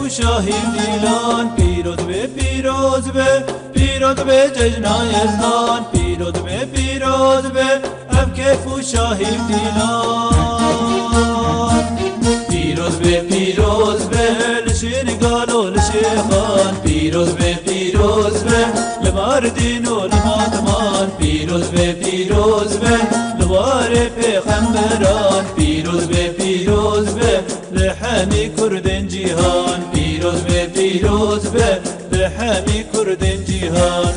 فوشاهی دیلان پیروز به پیروز به پیروز به ججنای ازدان پیروز به ام که فوشاهی دیلان پیروز به لشنگال و لشیخان پیروز به لمردین و لماتمان پیروز به لوار پیغمبران پیروز به لحمی کردن جیهان پیروز به لحمی کردن جیهان